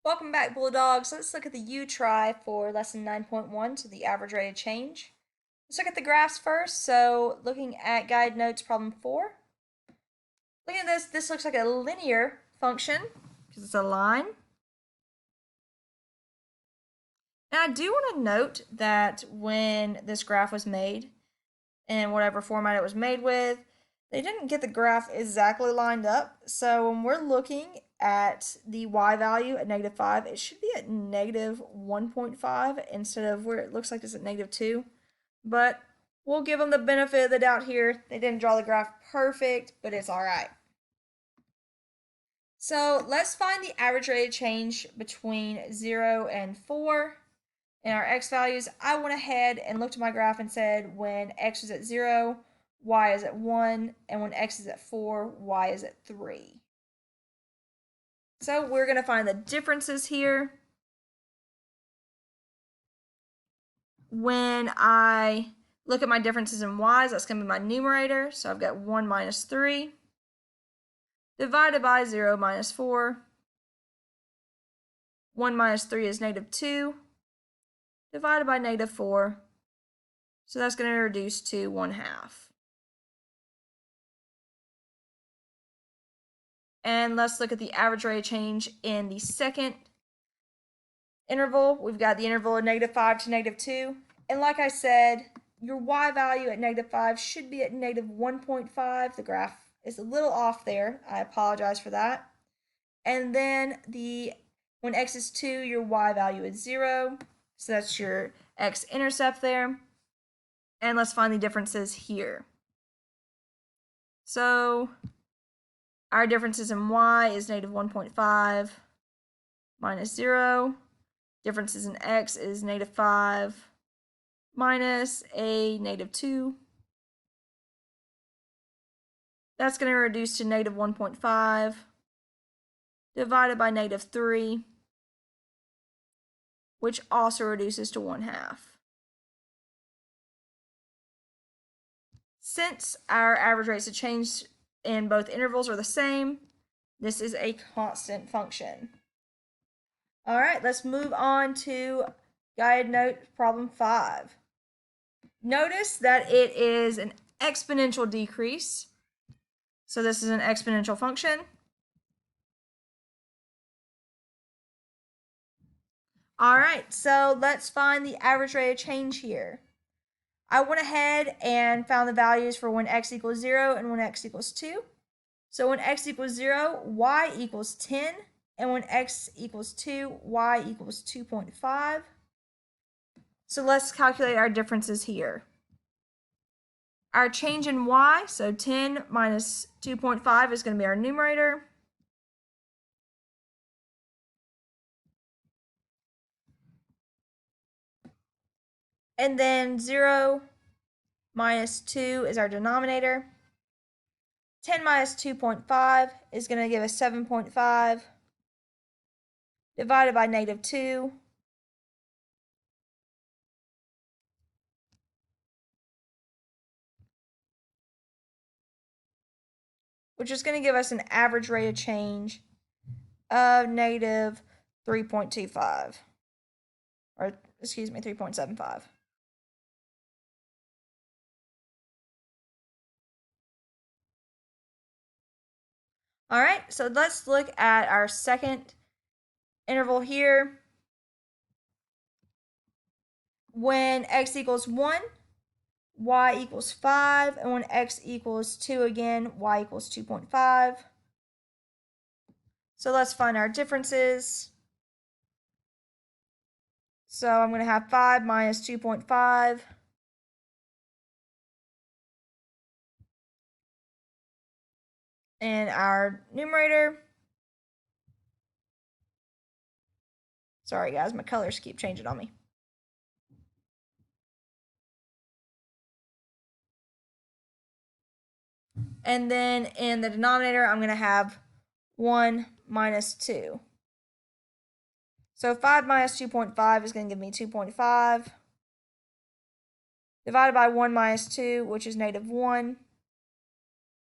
Welcome back, Bulldogs. Let's look at the U-try for lesson 9.1, so the average rate of change. Let's look at the graphs first. So looking at guide notes problem 4. Looking at this looks like a linear function because it's a line. And I do want to note that when this graph was made, in whatever format it was made with, they didn't get the graph exactly lined up. So when we're looking at the y value at -5, it should be at -1.5 instead of where it looks like it's at -2. But we'll give them the benefit of the doubt here. They didn't draw the graph perfect, but it's all right. So let's find the average rate of change between 0 and 4. In our x values, I went ahead and looked at my graph and said when x is at 0, y is at 1, and when x is at 4, y is at 3. So we're going to find the differences here. When I look at my differences in y's, that's going to be my numerator. So I've got 1 minus 3 divided by 0 minus 4. 1 minus 3 is -2 divided by -4. So that's going to reduce to 1/2. And let's look at the average rate of change in the second interval. We've got the interval of -5 to -2. And like I said, your y value at -5 should be at -1.5. The graph is a little off there. I apologize for that. And then when x is 2, your y value is 0. So that's your x-intercept there. And let's find the differences here. So our differences in y is -1.5 minus 0. Differences in x is -5 minus a -2. That's going to reduce to -1.5 divided by -3, which also reduces to 1/2. Since our average rates of change in both intervals are the same, this is a constant function. All right, let's move on to guide note problem 5. Notice that it is an exponential decrease. So this is an exponential function. All right, so let's find the average rate of change here. I went ahead and found the values for when x equals 0 and when x equals 2. So when x equals 0, y equals 10, and when x equals 2, y equals 2.5. So let's calculate our differences here. Our change in y, so 10 minus 2.5 is going to be our numerator. And then 0 minus 2 is our denominator. 10 minus 2.5 is going to give us 7.5 divided by -2. Which is going to give us an average rate of change of -3.25. Or, excuse me, 3.75. All right, so let's look at our second interval here. When x equals 1, y equals 5, and when x equals 2 again, y equals 2.5. So let's find our differences. So I'm going to have 5 minus 2.5. In our numerator. Sorry guys, my colors keep changing on me. And then in the denominator, I'm going to have 1 minus 2. So 5 minus 2.5 is going to give me 2.5. Divided by 1 minus 2, which is -1.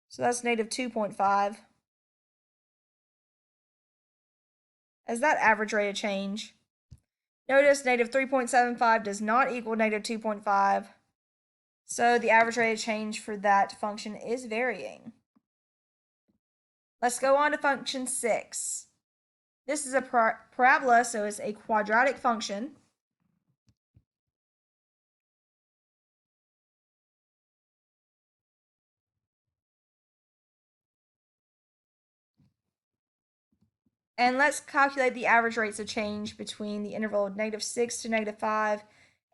So that's -2.5. as that average rate of change. Notice negative 3.75 does not equal negative 2.5. So the average rate of change for that function is varying. Let's go on to function 6. This is a parabola, so it's a quadratic function. And let's calculate the average rates of change between the interval of negative 6 to negative 5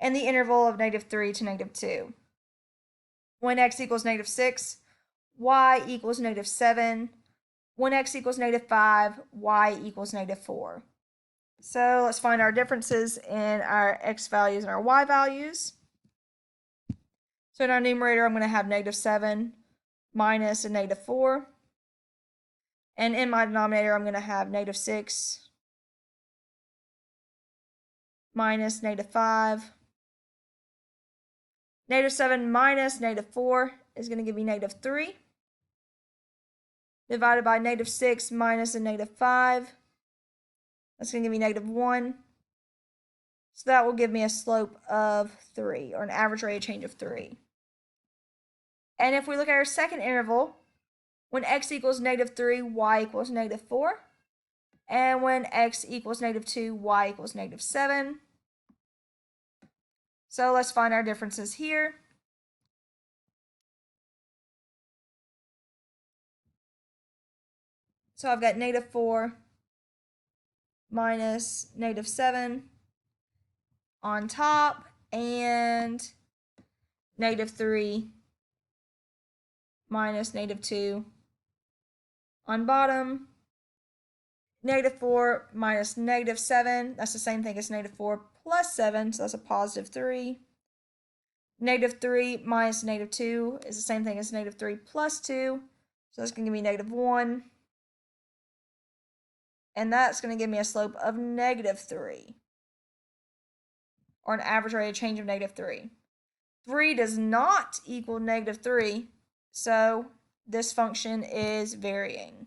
and the interval of negative 3 to negative 2. When x equals negative 6, y equals negative 7. When x equals negative 5, y equals negative 4. So let's find our differences in our x values and our y values. So in our numerator, I'm going to have negative 7 minus a negative 4. And in my denominator, I'm going to have negative 6 minus negative 5. Negative 7 minus negative 4 is going to give me negative 3. Divided by negative 6 minus a negative 5. That's going to give me negative 1. So that will give me a slope of 3, or an average rate of change of 3. And if we look at our second interval, when x equals negative 3, y equals negative 4. And when x equals negative 2, y equals negative 7. So let's find our differences here. So I've got negative 4 minus negative 7 on top, and negative 3 minus negative 2 on bottom. Negative 4 minus negative 7, that's the same thing as negative 4 plus 7, so that's a positive 3. Negative 3 minus negative 2 is the same thing as negative 3 plus 2, so that's going to give me negative 1. And that's going to give me a slope of negative 3, or an average rate of change of negative 3. 3 does not equal negative 3, so this function is varying.